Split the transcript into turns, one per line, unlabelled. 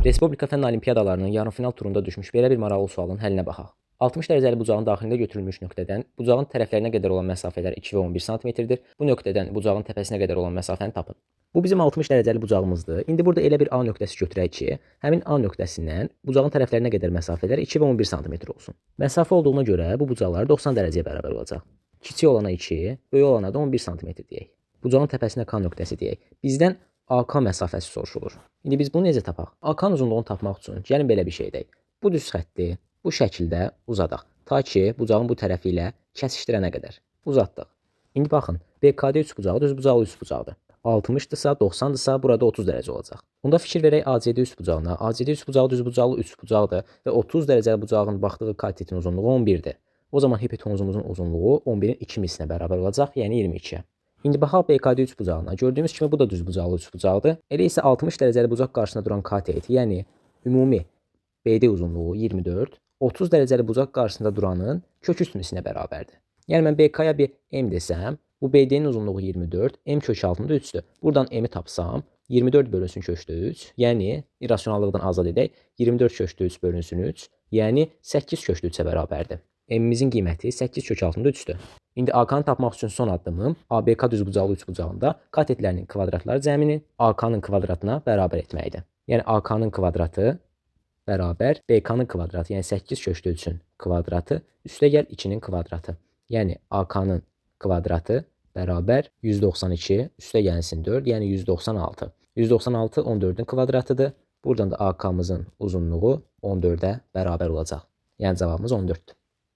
Respublika fənn olimpiadalarının yarımfinal turunda düşmüş belə bir maraqlı sualın həllinə baxaq. 60 dərəcəli bucağın daxilində götürülmüş nöqtədən bucağın tərəflərinə qədər olan məsafələr 2 və 11 sm-dir. Bu nöqtədən bucağın təpəsinə qədər olan məsafəni tapın. Bu bizim 60 dərəcəli bucağımızdır. İndi burada elə bir A nöqtəsi götürək ki, həmin A nöqtəsindən bucağın tərəflərinə qədər məsafələr 2 və 11 sm olsun. Məsafə olduğuna görə bu bucaqlar 90 dərəcəyə bərabər olacaq. Kiçik olana 2, böyük olana da 11 sm deyək. Bucağın təpəsinə K nöqtəsi deyək. Bizdən AK məsafəsi soruşulur. İndi biz bunu necə tapaq? AK-nın uzunluğunu tapmaq üçün gəlin belə bir şey edək. Bu düz xətti bu şəkildə uzadaq. Ta ki, bucağın bu tərəfi ilə kəsişdirənə qədər. Uzatdıq. İndi baxın, BKD üçbucağı düz bucaqlı üçbucaqdır. 60-dırsa, 90-dırsa burada 30 dərəcə olacaq. Bunda fikir verək ACD üçbucağına. ACD üçbucağı düz bucaqlı üçbucaqdır və 30 dərəcəli bucağın baxdığı katetin uzunluğu 11-dir. O zaman hipotenuzumuzun uzunluğu 11-in 2 misinə bərabər olacaq, yəni 22-yə. İndi baxaq BKD üçbucağına. Gördüyümüz kimi bu da düz bucaqlı üçbucaqdır. Elə isə 60 dərəcəli bucaq qarşısında duran katet, yəni ümumi BD uzunluğu 24, 30 dərəcəli bucaq qarşısında duranın kök üst misinə bərabərdir. Yəni mən BK-ya bir M desəm, bu BD-nin uzunluğu 24, M kök altında 3-dür. Buradan M-i tapsam, 24 bölünsün kökdə 3, yəni irrasionallıqdan azad edək, 24 kökdə 3 bölünsün 3, yəni 8 kökdə 3-ə bərabərdir. M-imizin qiyməti 8 kök altında 3-dür. İndi AK-nı tapmaq üçün son addımım ABK düzbucaqlı üçbucağında katetlərinin kvadratları cəmini AK-nın kvadratına bərabər etməkdir. Yəni AK-nın kvadratı bərabər BK-nın kvadratı, yəni 8 kökdə 3-ün kvadratı üstəgəl 2-nin kvadratı. Yəni AK-nın kvadratı bərabər 192 üstəgəlsin 4, yəni 196. 196 14-ün kvadratıdır. Buradan da AK-mızın uzunluğu 14-ə bərabər olacaq. Yəni cavabımız 14-dür.